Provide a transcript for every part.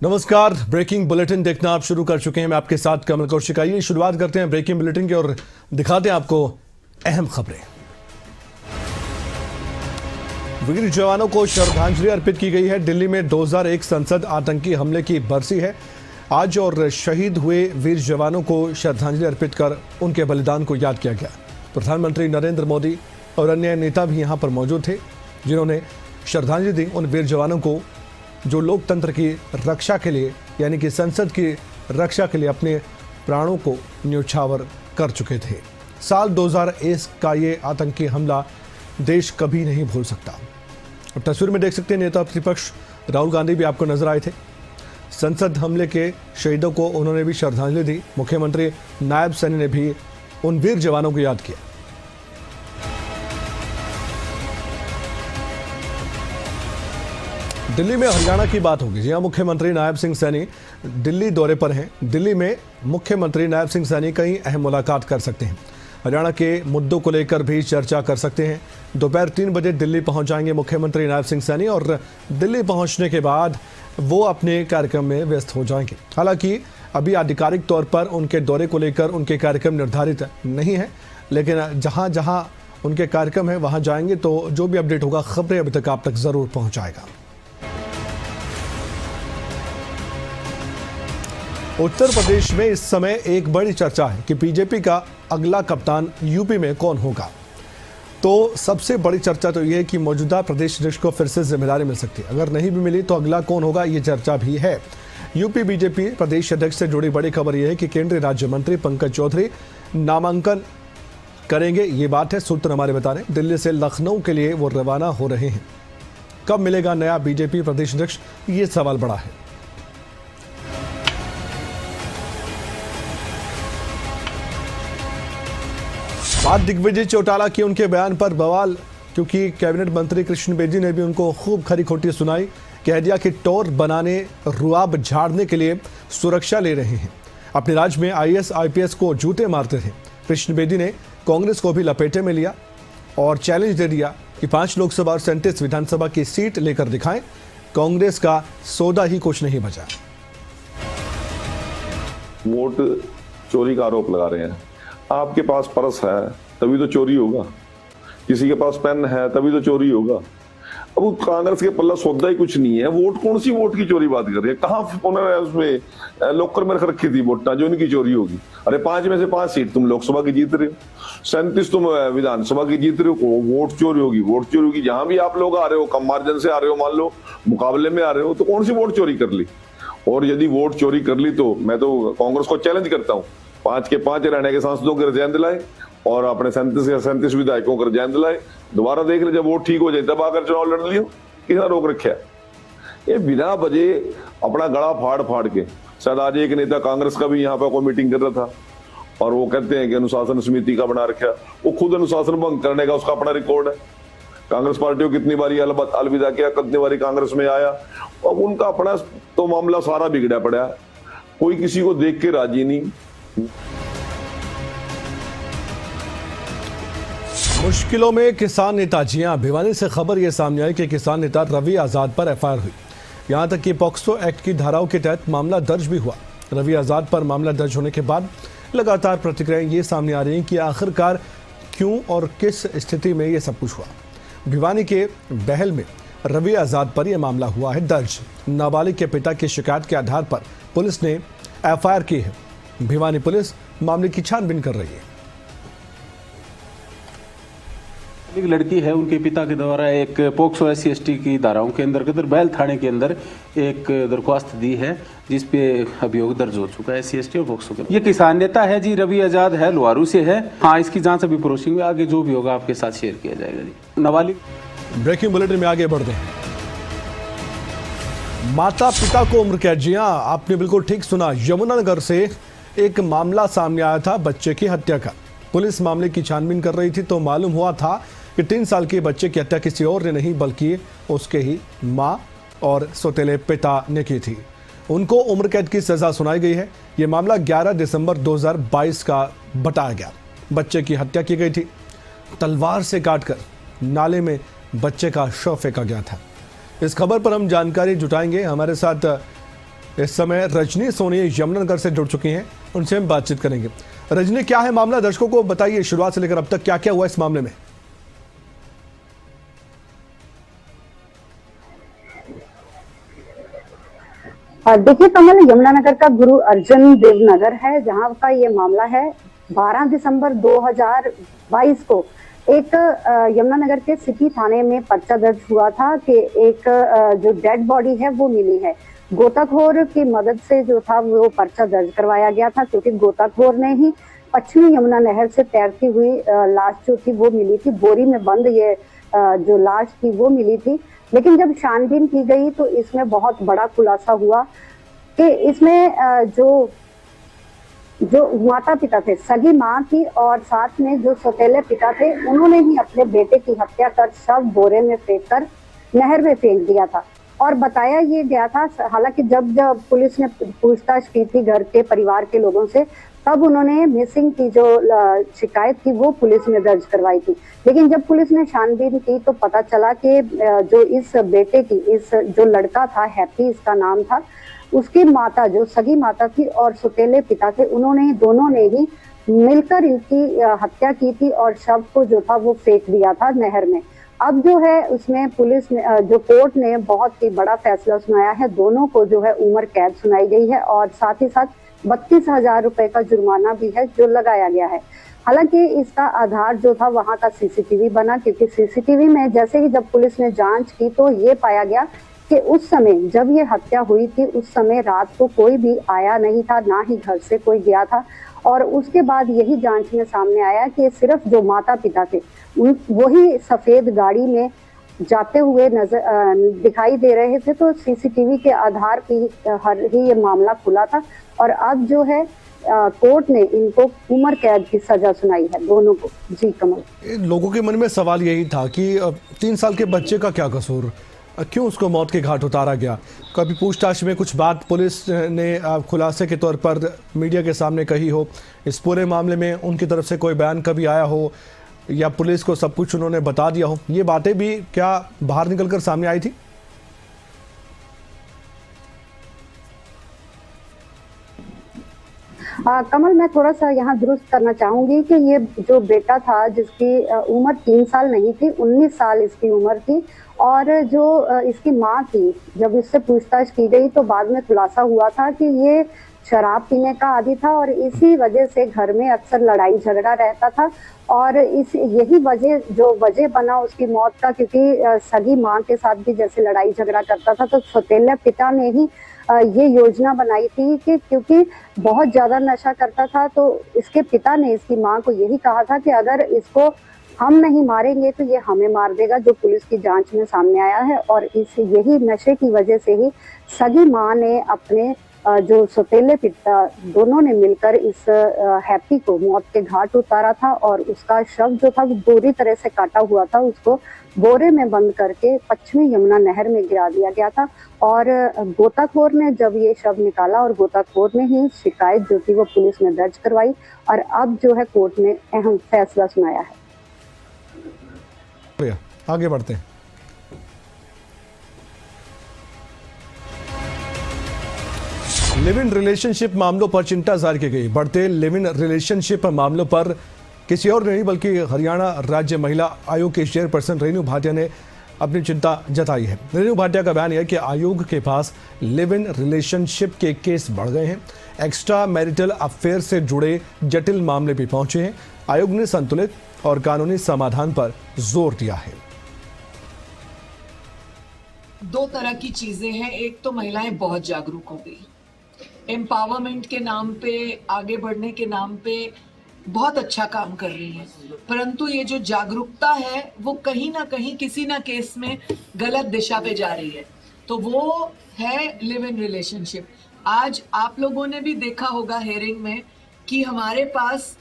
नमस्कार, breaking bulletin देखना आप शुरू कर चुके हैं। मैं आपके साथ कमल कौशिक। आइए शुरुआत करते हैं ब्रेकिंग बुलेटिन की और दिखाते हैं आपको अहम खबरें। वीर जवानों को श्रद्धांजलि अर्पित की गई है। दिल्ली में 2001 संसद आतंकी हमले की बरसी है आज और शहीद हुए वीर जवानों को श्रद्धांजलि अर्पित कर उनके बलिदान को याद किया गया। प्रधानमंत्री नरेंद्र मोदी और अन्य नेता भी यहां पर मौजूद थे, जिन्होंने श्रद्धांजलि दी उन वीर जवानों को जो लोकतंत्र की रक्षा के लिए यानी कि संसद की रक्षा के लिए अपने प्राणों को न्यौछावर कर चुके थे। साल 2001 का ये आतंकी हमला देश कभी नहीं भूल सकता। अब तस्वीर में देख सकते हैं नेता प्रतिपक्ष राहुल गांधी भी आपको नजर आए थे। संसद हमले के शहीदों को उन्होंने भी श्रद्धांजलि दी। मुख्यमंत्री नायब सैनी ने भी उन वीर जवानों को याद किया। दिल्ली में हरियाणा की बात होगी। जी हां, मुख्यमंत्री नायब सिंह सैनी दिल्ली दौरे पर हैं। दिल्ली में मुख्यमंत्री नायब सिंह सैनी कई अहम मुलाकात कर सकते हैं। हरियाणा के मुद्दों को लेकर भी चर्चा कर सकते हैं। दोपहर 3 बजे दिल्ली पहुंच जाएंगे मुख्यमंत्री नायब सिंह सैनी और दिल्ली पहुंचने के बाद वो अपने कार्यक्रम में व्यस्त हो जाएंगे। हालांकि अभी आधिकारिक तौर पर उनके दौरे को लेकर उनके कार्यक्रम निर्धारित नहीं है, लेकिन जहाँ जहाँ उनके कार्यक्रम है वहाँ जाएंगे तो जो भी अपडेट होगा, खबरें अभी तक आप तक जरूर पहुँचाएगा। उत्तर प्रदेश में इस समय एक बड़ी चर्चा है कि बीजेपी का अगला कप्तान यूपी में कौन होगा। तो सबसे बड़ी चर्चा तो यह है कि मौजूदा प्रदेश अध्यक्ष को फिर से जिम्मेदारी मिल सकती है। अगर नहीं भी मिली तो अगला कौन होगा, ये चर्चा भी है। यूपी बीजेपी प्रदेश अध्यक्ष से जुड़ी बड़ी खबर यह है कि केंद्रीय राज्य मंत्री पंकज चौधरी नामांकन करेंगे। ये बात है, सूत्र हमारे बता रहे हैं। दिल्ली से लखनऊ के लिए वो रवाना हो रहे हैं। कब मिलेगा नया बीजेपी प्रदेश अध्यक्ष, ये सवाल बड़ा है। बात दिग्विजय चौटाला की, उनके बयान पर बवाल, क्योंकि कैबिनेट मंत्री कृष्ण बेदी ने भी उनको खूब खरी खोटी सुनाई। कह दिया कि टोर बनाने, रुआब झाड़ने के लिए सुरक्षा ले रहे हैं। अपने राज्य में आईएएस आईपीएस को जूते मारते थे। कृष्ण बेदी ने कांग्रेस को भी लपेटे में लिया और चैलेंज दे दिया कि 5 लोकसभा और 37 विधानसभा की सीट लेकर दिखाएं। कांग्रेस का सौदा ही कुछ नहीं बचा। वोट चोरी का आरोप लगा रहे हैं। आपके पास पर्स है तभी तो चोरी होगा, किसी के पास पेन है तभी तो चोरी होगा। अब कांग्रेस के पल्ला सौदा ही कुछ नहीं है। वोट कौन सी वोट की चोरी बात कर रही है? कहाँ उन्होंने उसमें लोकर में रख रखी थी वोटा जो इनकी चोरी होगी? अरे 5 में से 5 सीट तुम लोकसभा की जीत रहे हो, 37 तुम विधानसभा की जीत रहे हो। वोट चोरी होगी, वोट चोरी होगी। जहां भी आप लोग आ रहे हो, कम मार्जिन से आ रहे हो, मान लो मुकाबले में आ रहे हो, तो कौन सी वोट चोरी कर ली? और यदि वोट चोरी कर ली तो मैं तो कांग्रेस को चैलेंज करता हूँ, 5 के 5 रहने के सांसदों के रिजाइन दिलाए और अपने 37 विधायकों को रिजाइन दिलाए। दोबारा देख ले, जब वोट ठीक हो जाए तब आकर चुनाव लड़ लियो। कितना रोक रखा है? ये बिना वजह अपना गला फाड़ फाड़ के। शायद आज एक नेता कांग्रेस का भी यहाँ पर कोई मीटिंग कर रहा था और वो कहते हैं कि अनुशासन समिति का बना रखा। वो खुद अनुशासन भंग करने का उसका अपना रिकॉर्ड है। कांग्रेस पार्टी को कितनी बारी अलविदा किया, कितनी बारी कांग्रेस में आया। अब उनका अपना तो मामला सारा बिगड़ा पड़ा, कोई किसी को देख के राजी नहीं। मुश्किलों में किसान नेता। जी हां, भिवानी से खबर यह सामने आई कि किसान नेता रवि आजाद पर एफआईआर हुई। यहां तक कि पॉक्सो एक्ट की धाराओं के तहत मामला दर्ज भी हुआ। रवि आजाद पर मामला दर्ज होने के बाद लगातार प्रतिक्रियाएं ये सामने आ रही हैं कि आखिरकार क्यों और किस स्थिति में ये सब कुछ हुआ। भिवानी के बहल में रवि आजाद पर यह मामला हुआ है दर्ज। नाबालिग के पिता की शिकायत के आधार पर पुलिस ने एफआईआर की है। भिवानी पुलिस मामले की छानबीन कर रही है। एक लड़की है, उनके पिता के द्वारा एक पोक्सो SC/ST की धाराओं के अंतर्गत बैल थाने के अंदर एक दरख्वास्त दी है, जिस पे अभियोग दर्ज हो चुका है SC/ST और पोक्सो के। ये किसान नेता है जी, रवि आजाद है, लोहारू से है। हाँ, इसकी जांच अभी प्रोसेसिंग में, आगे जो भी होगा आपके साथ शेयर किया जाएगा जी। नाबालिग ब्रेकिंग बुलेटिन में आगे बढ़ते हैं। माता पिता को उम्र कैद। जी हां, आपने बिल्कुल ठीक सुना। यमुनानगर से एक मामला सामने आया था बच्चे की हत्या का। पुलिस मामले की छानबीन कर रही थी तो मालूम हुआ था कि 3 साल के बच्चे की हत्या किसी और ने नहीं बल्कि उसके ही मां और सौतेले पिता ने की थी। उनको उम्र कैद की सजा सुनाई गई है। यह मामला 11 दिसंबर 2022 का बताया गया। बच्चे की हत्या की गई थी, तलवार से काटकर नाले में बच्चे का शव फेंका गया था। इस खबर पर हम जानकारी जुटाएंगे। हमारे साथ इस समय रजनी सोनी यमुनानगर से जुड़ चुकी हैं, उनसे हम बातचीत करेंगे। रजनी, क्या है मामला, दर्शकों को बताइए शुरुआत से लेकर अब तक क्या क्या हुआ इस मामले में। देखिए कमल, यमुनानगर का गुरु अर्जुन देव नगर है जहां का ये मामला है। 12 दिसंबर 2022 को एक यमुनानगर के सिटी थाने में पर्चा दर्ज हुआ था कि एक जो डेड बॉडी है वो मिली है। गोताखोर की मदद से जो था वो पर्चा दर्ज करवाया गया था, क्योंकि गोताखोर ने ही पश्चिमी यमुना नहर से तैरती हुई लाश जो थी वो मिली थी। बोरी में बंद ये जो लाश थी वो मिली थी। लेकिन जब छानबीन की गई तो इसमें बहुत बड़ा खुलासा हुआ कि इसमें जो माता पिता थे, सगी माँ थी और साथ में जो सौतेले पिता थे, उन्होंने ही अपने बेटे की हत्या कर शव बोरे में फेंककर नहर में फेंक दिया था। और बताया ये गया था, हालांकि जब पुलिस ने पूछताछ की थी घर के परिवार के लोगों से, तब उन्होंने मिसिंग की जो शिकायत थी वो पुलिस में दर्ज करवाई थी। लेकिन जब पुलिस ने छानबीन की तो पता चला कि जो इस बेटे की, इस जो लड़का था, हैप्पी इसका नाम था, उसकी माता जो सगी माता थी और सौतेले पिता थे, दोनों ने ही मिलकर इनकी हत्या की थी और शव को जो था वो फेंक दिया था नहर में। अब जो है उसमें पुलिस ने, जो कोर्ट ने बहुत ही बड़ा फैसला सुनाया है। दोनों को जो है उम्र कैद सुनाई गई है और साथ ही साथ 32,000 रुपए का जुर्माना भी है जो लगाया गया है। हालांकि इसका आधार जो था वहां का सीसीटीवी बना, क्योंकि सीसीटीवी में जैसे ही जब पुलिस ने जांच की तो ये पाया गया कि उस समय जब ये हत्या हुई थी उस समय रात को कोई भी आया नहीं था, ना ही घर से कोई गया था। और उसके बाद यही जांच में सामने आया कि सिर्फ जो माता पिता थे वही सफेद गाड़ी में जाते हुए दिखाई दे रहे थे। तो सीसीटीवी के आधार पर ही ये मामला खुला था और अब जो है कोर्ट ने इनको उम्र कैद की सजा सुनाई है दोनों को। जी कमल, लोगों के मन में सवाल यही था कि 3 साल के बच्चे का क्या कसूर, क्यों उसको मौत के घाट उतारा गया। कभी पूछताछ में कुछ बात पुलिस ने खुलासे के तौर पर मीडिया के सामने कही हो, इस पूरे मामले में उनकी तरफ से कोई बयान कभी आया हो या पुलिस को सब कुछ उन्होंने बता दिया हो, ये बातें भी क्या बाहर निकलकर सामने आई थी? कमल, मैं थोड़ा सा यहाँ दुरुस्त करना चाहूंगी कि ये जो बेटा था जिसकी उम्र 3 साल नहीं थी, 19 साल इसकी उम्र थी। और जो इसकी माँ थी, जब इससे पूछताछ की गई तो बाद में खुलासा हुआ था कि ये शराब पीने का आदी था और इसी वजह से घर में अक्सर लड़ाई झगड़ा रहता था। और यही वजह बना उसकी मौत का, क्योंकि सगी माँ के साथ भी जैसे लड़ाई झगड़ा करता था। तो सौतेले पिता ने ही ये योजना बनाई थी कि क्योंकि बहुत ज्यादा नशा करता था, तो इसके पिता ने इसकी माँ को यही कहा था कि अगर इसको हम नहीं मारेंगे तो ये हमें मार देगा, जो पुलिस की जांच में सामने आया है। और यही नशे की वजह से ही सगी माँ ने अपने जो सौतेले पिता, दोनों ने मिलकर इस हैप्पी को मौत के घाट उतारा था और उसका शव जो था बुरी तरह से काटा हुआ था, उसको बोरे में बंद करके पश्चिमी यमुना नहर में गिरा दिया गया था। और गोताखोर ने जब ये शव निकाला और गोताखोर ने ही शिकायत जो थी वो पुलिस में दर्ज करवाई और अब जो है कोर्ट ने अहम फैसला सुनाया है। आगे बढ़ते हैं। लिव इन रिलेशनशिप मामलों पर चिंता जाहिर की गई। बढ़ते लिव इन रिलेशनशिप मामलों पर किसी और नहीं बल्कि हरियाणा राज्य महिला आयोग के चेयरपर्सन रेणु भाटिया ने अपनी चिंता जताई है। रेणु भाटिया का बयान है कि आयोग के पास लिव इन रिलेशनशिप के केस बढ़ गए हैं, एक्स्ट्रा मैरिटल अफेयर से जुड़े जटिल मामले भी पहुंचे हैं। आयोग ने संतुलित और कानूनी समाधान पर जोर दिया है। 2 तरह की चीजें हैं। एक तो महिलाएं बहुत जागरूक हो गई, एम्पावरमेंट के नाम पे, आगे बढ़ने के नाम पे बहुत अच्छा काम कर रही हैं, परंतु ये जो जागरूकता है वो कहीं ना कहीं किसी ना केस में गलत दिशा पे जा रही है। तो वो है लिव इन रिलेशनशिप। आज आप लोगों ने भी देखा होगा हेयरिंग में कि हमारे पास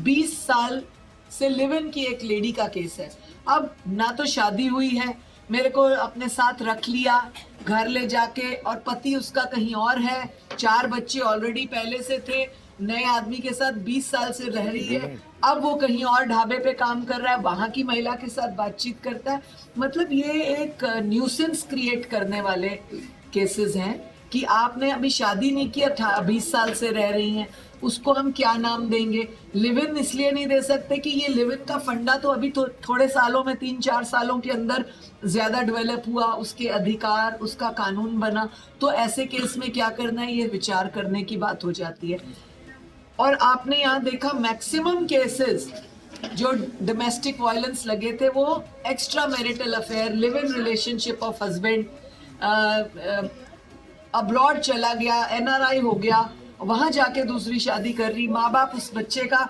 20 साल से लिव इन की एक लेडी का केस है। अब ना तो शादी हुई है, मेरे को अपने साथ रख लिया घर ले जाके, और पति उसका कहीं और है, 4 बच्चे ऑलरेडी पहले से थे, नए आदमी के साथ 20 साल से रह रही है, अब वो कहीं और ढाबे पे काम कर रहा है, वहां की महिला के साथ बातचीत करता है। मतलब ये एक न्यूसेंस क्रिएट करने वाले केसेस हैं। कि आपने अभी शादी नहीं की, 20 साल से रह रही हैं, उसको हम क्या नाम देंगे। लिव इन इसलिए नहीं दे सकते कि ये लिव इन का फंडा तो अभी तो थोड़े सालों में 3-4 सालों के अंदर ज्यादा डेवलप हुआ, उसके अधिकार, उसका कानून बना, तो ऐसे केस में क्या करना है ये विचार करने की बात हो जाती है। और आपने यहाँ देखा मैक्सिमम केसेस जो डोमेस्टिक वायलेंस लगे थे वो extra marital affair, live in relationship of husband, abroad चला गया, एनआरआई हो गया, वहां जाके दूसरी शादी कर रही, माँ बाप उस बच्चे का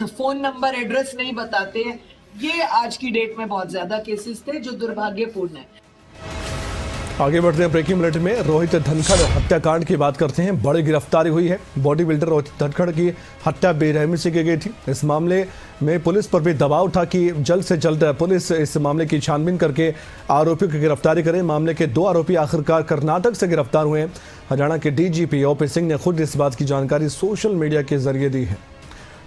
फोन नंबर एड्रेस नहीं बताते हैं। ये आज की डेट में बहुत ज्यादा केसेस थे जो दुर्भाग्यपूर्ण है। आगे बढ़ते हैं ब्रेकिंग बुलेटिन में। रोहित धनखड़ हत्याकांड की बात करते हैं। बड़ी गिरफ्तारी हुई है। बॉडी बिल्डर रोहित धनखड़ की हत्या बेरहमी से की गई थी। इस मामले में पुलिस पर भी दबाव था कि जल्द से जल्द पुलिस इस मामले की छानबीन करके आरोपियों की गिरफ्तारी करे। मामले के 2 आरोपी आखिरकार कर्नाटक से गिरफ्तार हुए हैं। हरियाणा के डीजीपी ओपी सिंह ने खुद इस बात की जानकारी सोशल मीडिया के जरिए दी है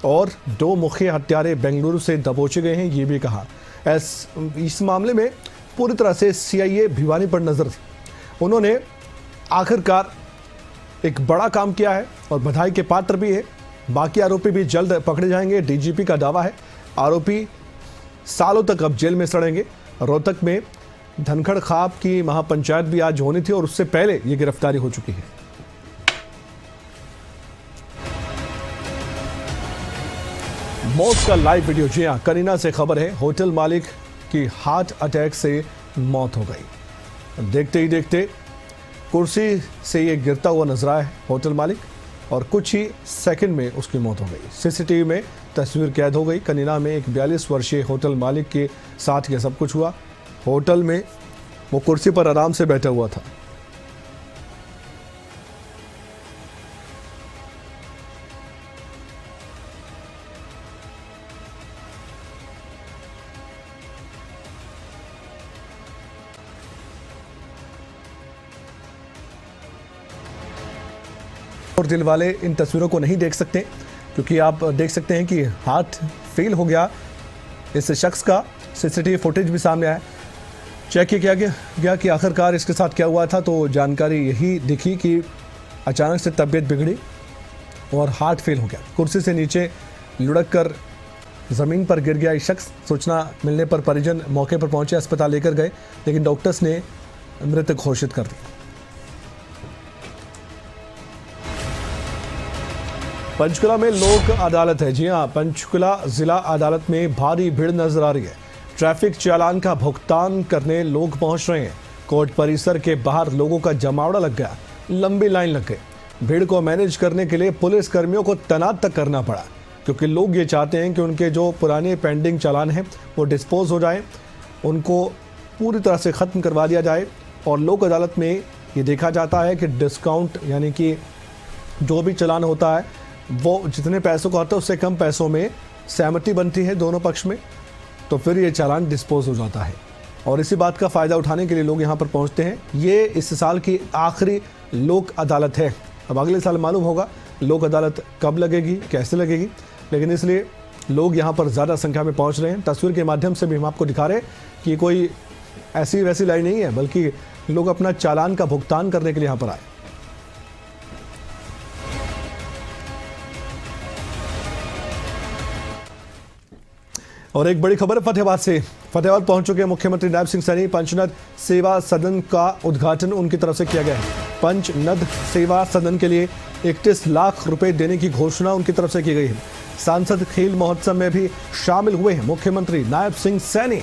और 2 मुख्य हत्यारे बेंगलुरु से दबोचे गए हैं, ये भी कहा। इस मामले में पूरी तरह से सीआईए भिवानी पर नजर थी। उन्होंने आखिरकार एक बड़ा काम किया है और बधाई के पात्र भी है। बाकी आरोपी भी जल्द पकड़े जाएंगे। डीजीपी का दावा है आरोपी सालों तक अब जेल में सड़ेंगे। रोहतक में धनखड़ खाप की महापंचायत भी आज होनी थी और उससे पहले ये गिरफ्तारी हो चुकी है। मौत का लाइव वीडियो। जी हाँ, करीना से खबर है। होटल मालिक की हार्ट अटैक से मौत हो गई। देखते ही देखते कुर्सी से ये गिरता हुआ नजर आया है होटल मालिक और कुछ ही सेकंड में उसकी मौत हो गई। सीसीटीवी में तस्वीर कैद हो गई। कनीना में एक 42 वर्षीय होटल मालिक के साथ ये सब कुछ हुआ। होटल में वो कुर्सी पर आराम से बैठा हुआ था। और दिल वाले इन तस्वीरों को नहीं देख सकते क्योंकि आप देख सकते हैं कि हाथ फेल हो गया इस शख्स का। सीसीटीवी फुटेज भी सामने आया। चेक किया गया कि आखिरकार इसके साथ क्या हुआ था, तो जानकारी यही दिखी कि अचानक से तबीयत बिगड़ी और हार्ट फेल हो गया। कुर्सी से नीचे लुढ़क कर ज़मीन पर गिर गया ये शख्स। सूचना मिलने पर परिजन मौके पर पहुंचे, अस्पताल लेकर गए, लेकिन डॉक्टर्स ने मृत घोषित कर दिया। पंचकुला में लोक अदालत है। जी हां, पंचकुला जिला अदालत में भारी भीड़ नजर आ रही है। ट्रैफिक चालान का भुगतान करने लोग पहुंच रहे हैं। कोर्ट परिसर के बाहर लोगों का जमावड़ा लग गया, लंबी लाइन लग गई। भीड़ को मैनेज करने के लिए पुलिस कर्मियों को तैनात तक करना पड़ा क्योंकि लोग ये चाहते हैं कि उनके जो पुराने पेंडिंग चालान हैं वो डिस्पोज हो जाए, उनको पूरी तरह से ख़त्म करवा दिया जाए। और लोक अदालत में ये देखा जाता है कि डिस्काउंट यानी कि जो भी चालान होता है वो जितने पैसों का होता है उससे कम पैसों में सहमति बनती है दोनों पक्ष में, तो फिर ये चालान डिस्पोज हो जाता है। और इसी बात का फ़ायदा उठाने के लिए लोग यहाँ पर पहुँचते हैं। ये इस साल की आखिरी लोक अदालत है। अब अगले साल मालूम होगा लोक अदालत कब लगेगी, कैसे लगेगी, लेकिन इसलिए लोग यहाँ पर ज़्यादा संख्या में पहुँच रहे हैं। तस्वीर के माध्यम से भी हम आपको दिखा रहे हैं कि कोई ऐसी वैसी लाइन नहीं है, बल्कि लोग अपना चालान का भुगतान करने के लिए यहाँ पर आए। और एक बड़ी खबर फतेहाबाद से। फतेहाबाद पहुंच चुके मुख्यमंत्री नायब सिंह सैनी। पंचनद सेवा सदन का उद्घाटन उनकी तरफ से किया गया है। पंचनद सेवा सदन के लिए 31 लाख रुपए देने की घोषणा उनकी तरफ से की गई है। सांसद खेल महोत्सव में भी शामिल हुए हैं मुख्यमंत्री नायब सिंह सैनी।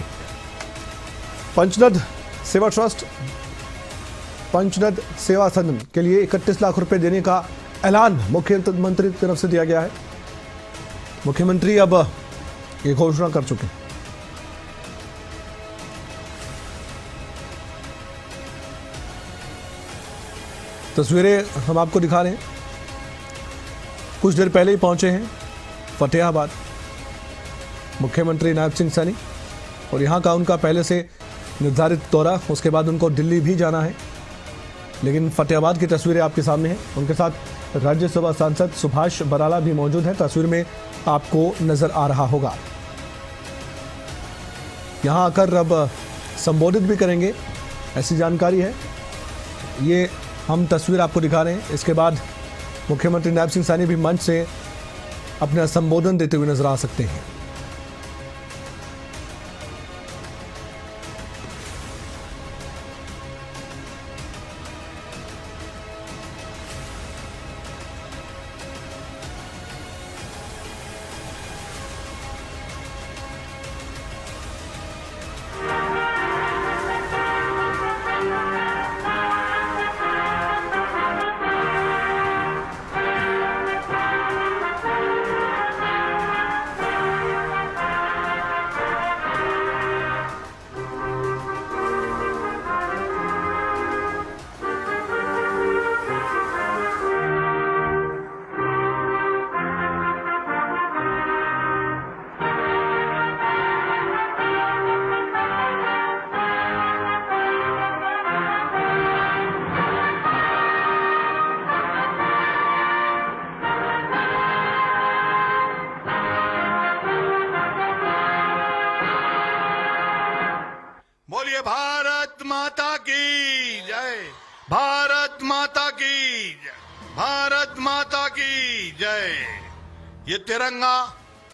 पंचनद सेवा ट्रस्ट पंचनद सेवा सदन के लिए 31 लाख रुपए देने का ऐलान मुख्यमंत्री की तरफ से दिया गया है। मुख्यमंत्री अब ये घोषणा कर चुके हैं। तस्वीरें हम आपको दिखा रहे हैं। कुछ देर पहले ही पहुंचे हैं फतेहाबाद मुख्यमंत्री नायब सिंह सैनी और यहां का उनका पहले से निर्धारित दौरा, उसके बाद उनको दिल्ली भी जाना है, लेकिन फतेहाबाद की तस्वीरें आपके सामने हैं। उनके साथ राज्यसभा सांसद सुभाष बराला भी मौजूद है। तस्वीर में आपको नजर आ रहा होगा। यहां आकर अब संबोधित भी करेंगे, ऐसी जानकारी है। ये हम तस्वीर आपको दिखा रहे हैं। इसके बाद मुख्यमंत्री नायब सिंह सैनी भी मंच से अपना संबोधन देते हुए नजर आ सकते हैं। बोलिए भारत माता की जय, भारत माता की जय, भारत माता की जय। ये तिरंगा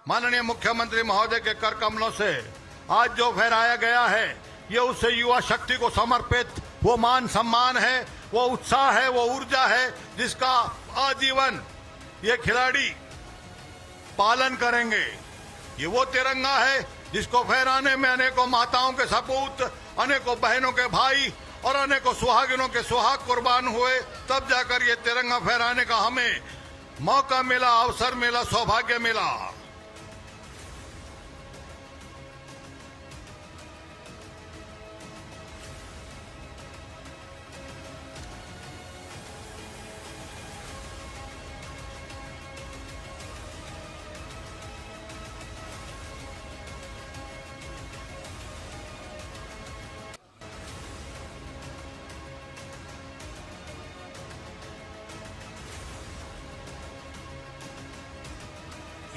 माननीय मुख्यमंत्री महोदय के कर कमलों से आज जो फहराया गया है, ये उससे युवा शक्ति को समर्पित वो मान सम्मान है, वो उत्साह है, वो ऊर्जा है जिसका आजीवन ये खिलाड़ी पालन करेंगे। ये वो तिरंगा है जिसको फहराने में अनेकों माताओं के सपूत, अनेकों बहनों के भाई और अनेकों सुहागिनों के सुहाग कुर्बान हुए, तब जाकर ये तिरंगा फहराने का हमें मौका मिला, अवसर मिला, सौभाग्य मिला।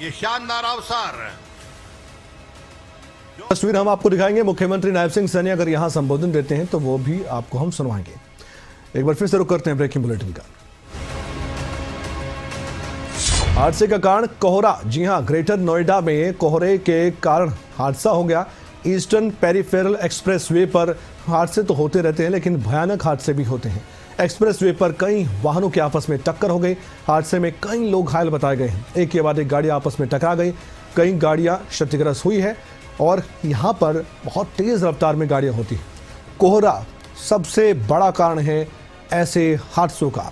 ये शानदार अवसर तस्वीर हम आपको दिखाएंगे। मुख्यमंत्री नायब सिंह सैनी अगर यहां संबोधन देते हैं तो वो भी आपको हम सुनवाएंगे। एक बार फिर से रुक करते हैं ब्रेकिंग बुलेटिन का। हादसे का कारण कोहरा। जी हां, ग्रेटर नोएडा में कोहरे के कारण हादसा हो गया। ईस्टर्न पेरिफेरल एक्सप्रेसवे पर हादसे तो होते रहते हैं, लेकिन भयानक हादसे भी होते हैं। एक्सप्रेसवे पर कई वाहनों की आपस में टक्कर हो गई। हादसे में कई लोग घायल बताए गए हैं। एक के बाद एक गाड़ी आपस में टकरा गई, कई गाड़ियां क्षतिग्रस्त हुई है और यहाँ पर बहुत तेज रफ्तार में गाड़ियां होती हैं। कोहरा सबसे बड़ा कारण है ऐसे हादसों का।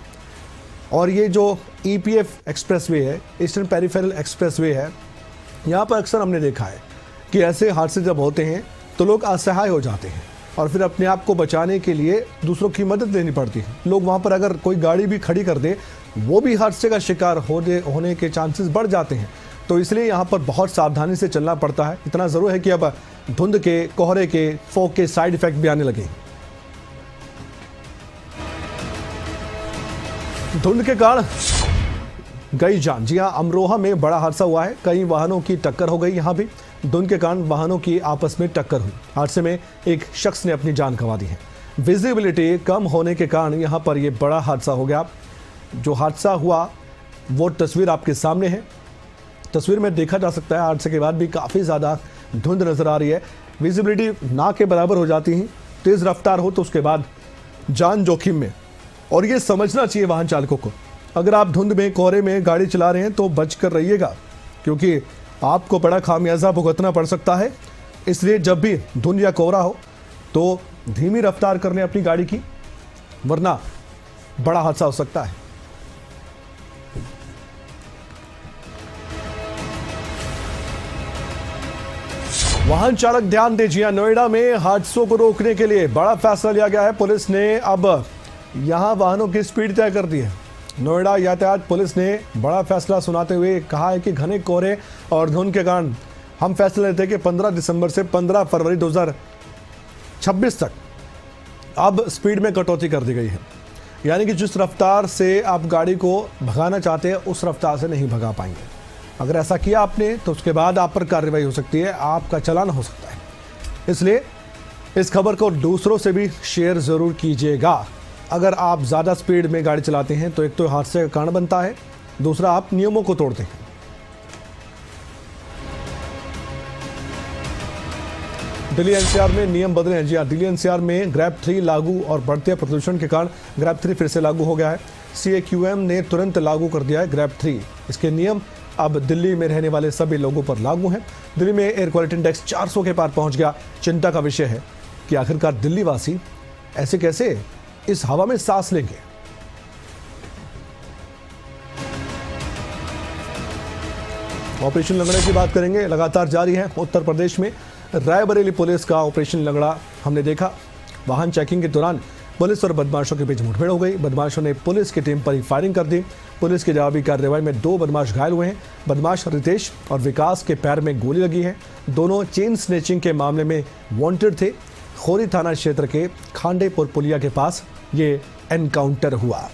और ये जो ईपीएफ एक्सप्रेसवे है, ईस्टर्न पेरिफेरल एक्सप्रेसवे है, यहाँ पर अक्सर हमने देखा है कि ऐसे हादसे जब होते हैं तो लोग असहाय हो जाते हैं और फिर अपने आप को बचाने के लिए दूसरों की मदद लेनी पड़ती है। लोग वहाँ पर अगर कोई गाड़ी भी खड़ी कर दे, वो भी हादसे का शिकार होने के चांसेस बढ़ जाते हैं। तो इसलिए यहाँ पर बहुत सावधानी से चलना पड़ता है। इतना ज़रूर है कि अब धुंध के, कोहरे के, फॉग के साइड इफेक्ट भी आने लगे। धुंध के कारण गई जान। जी हाँ, अमरोहा में बड़ा हादसा हुआ है। कई वाहनों की टक्कर हो गई। यहाँ भी धुंध के कारण वाहनों की आपस में टक्कर हुई। हादसे में एक शख्स ने अपनी जान गंवा दी है। विजिबिलिटी कम होने के कारण यहाँ पर यह बड़ा हादसा हो गया। जो हादसा हुआ वो तस्वीर आपके सामने है। तस्वीर में देखा जा सकता है हादसे के बाद भी काफ़ी ज़्यादा धुंध नज़र आ रही है। विजिबिलिटी ना के बराबर हो जाती है। तेज़ रफ्तार हो तो उसके बाद जान जोखिम में। और ये समझना चाहिए वाहन चालकों को, अगर आप धुंध में, कोहरे में गाड़ी चला रहे हैं तो बच कर रहिएगा, क्योंकि आपको बड़ा खामियाजा भुगतना पड़ सकता है। इसलिए जब भी धुंध या कोहरा हो तो धीमी रफ्तार कर लें अपनी गाड़ी की, वरना बड़ा हादसा हो सकता है। वाहन चालक ध्यान दीजिए। नोएडा में हादसों को रोकने के लिए बड़ा फैसला लिया गया है। पुलिस ने अब यहां वाहनों की स्पीड तय कर दी है। नोएडा यातायात पुलिस ने बड़ा फैसला सुनाते हुए कहा है कि घने कोहरे और धुंध के कारण हम फैसला लेते हैं कि 15 दिसंबर से 15 फरवरी 2026 तक अब स्पीड में कटौती कर दी गई है। यानी कि जिस रफ्तार से आप गाड़ी को भगाना चाहते हैं उस रफ्तार से नहीं भगा पाएंगे। अगर ऐसा किया आपने तो उसके बाद आप पर कार्रवाई हो सकती है, आपका चालान हो सकता है। इसलिए इस खबर को दूसरों से भी शेयर ज़रूर कीजिएगा। अगर आप ज़्यादा स्पीड में गाड़ी चलाते हैं तो एक तो हादसे का कारण बनता है, दूसरा आप नियमों को तोड़ते हैं। दिल्ली एनसीआर में नियम बदले हैं। जी हाँ, दिल्ली एनसीआर में ग्रैब 3 लागू और बढ़ते प्रदूषण के कारण ग्रैब 3 फिर से लागू हो गया है। CAQM ने तुरंत लागू कर दिया है ग्रैब 3। इसके नियम अब दिल्ली में रहने वाले सभी लोगों पर लागू हैं। दिल्ली में एयर क्वालिटी इंडेक्स 400 के पार पहुंच गया। चिंता का विषय है कि आखिरकार दिल्ली वासी ऐसे कैसे इस हवा में सांस लेंगे। ऑपरेशन लंगड़े की बात करेंगे, लगातार जारी है। उत्तर प्रदेश में रायबरेली पुलिस का ऑपरेशन लंगड़ा हमने देखा। वाहन चेकिंग के दौरान पुलिस और बदमाशों के बीच मुठभेड़ हो गई। बदमाशों ने पुलिस की टीम पर ही फायरिंग कर दी। पुलिस की जवाबी कार्रवाई में 2 बदमाश घायल हुए हैं। बदमाश रितेश और विकास के पैर में गोली लगी है। दोनों चेन स्नेचिंग के मामले में वांटेड थे। खोरी थाना क्षेत्र के खांडेपुर पुलिया के पास ये एनकाउंटर हुआ।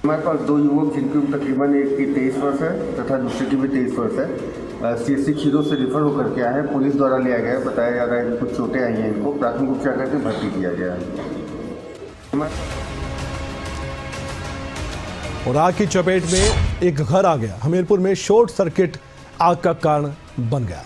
हमारे पास 2 युवक जिनकी उम्र तकरीबन एक की 23 वर्ष है तथा दूसरे की भी 23 वर्ष है। CSC खीरों से रिफर होकर के आए हैं। पुलिस द्वारा लिया गया है। बताया जा रहा है कि कुछ चोटें आई हैं, इनको प्राथमिक उपचार करके भर्ती किया गया है। और आग की चपेट में एक घर आ गया। हमीरपुर में शॉर्ट सर्किट आग का कारण बन गया।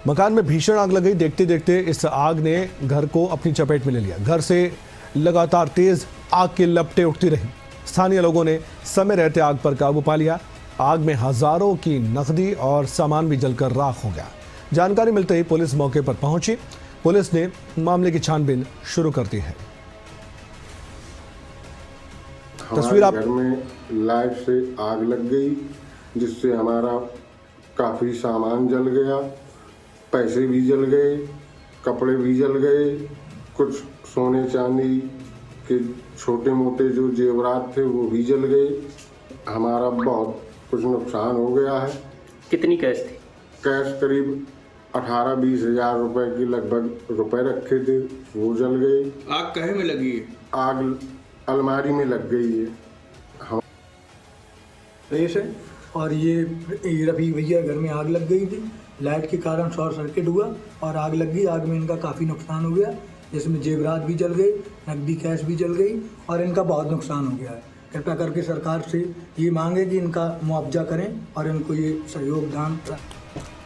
मकान में भीषण आग लग गई। देखते देखते इस आग ने घर को अपनी चपेट में ले लिया। घर से लगातार तेज आग की लपटें उठती रही। स्थानीय लोगों ने समय रहते आग पर काबू पा लिया। आग में हजारों की नकदी और सामान भी जलकर राख हो गया। जानकारी मिलते ही पुलिस मौके पर पहुंची। पुलिस ने मामले की छानबीन शुरू कर दी है। तस्वीर आप घर में लाइट से आग लग गई, जिससे हमारा काफ़ी सामान जल गया, पैसे भी जल गए, कपड़े भी जल गए, कुछ सोने चांदी के छोटे मोटे जो जेवरात थे वो भी जल गए। हमारा बहुत कुछ नुकसान हो गया है। कितनी कैश थी? कैश करीब 18-20 हज़ार रुपए की लगभग रुपए रखे थे, वो जल गए। आग कहे में लगी है? आग अलमारी में लग गई है। रेस है और ये रफ़ी भैया घर में आग लग गई थी। लाइट के कारण शॉर्ट सर्किट हुआ और आग लग गई। आग में इनका काफ़ी नुकसान हो गया, जिसमें जेवरात भी जल गई, नकदी कैश भी जल गई और इनका बहुत नुकसान हो गया है। कृपया करके सरकार से ये मांगे कि इनका मुआवजा करें और इनको ये सहयोग दान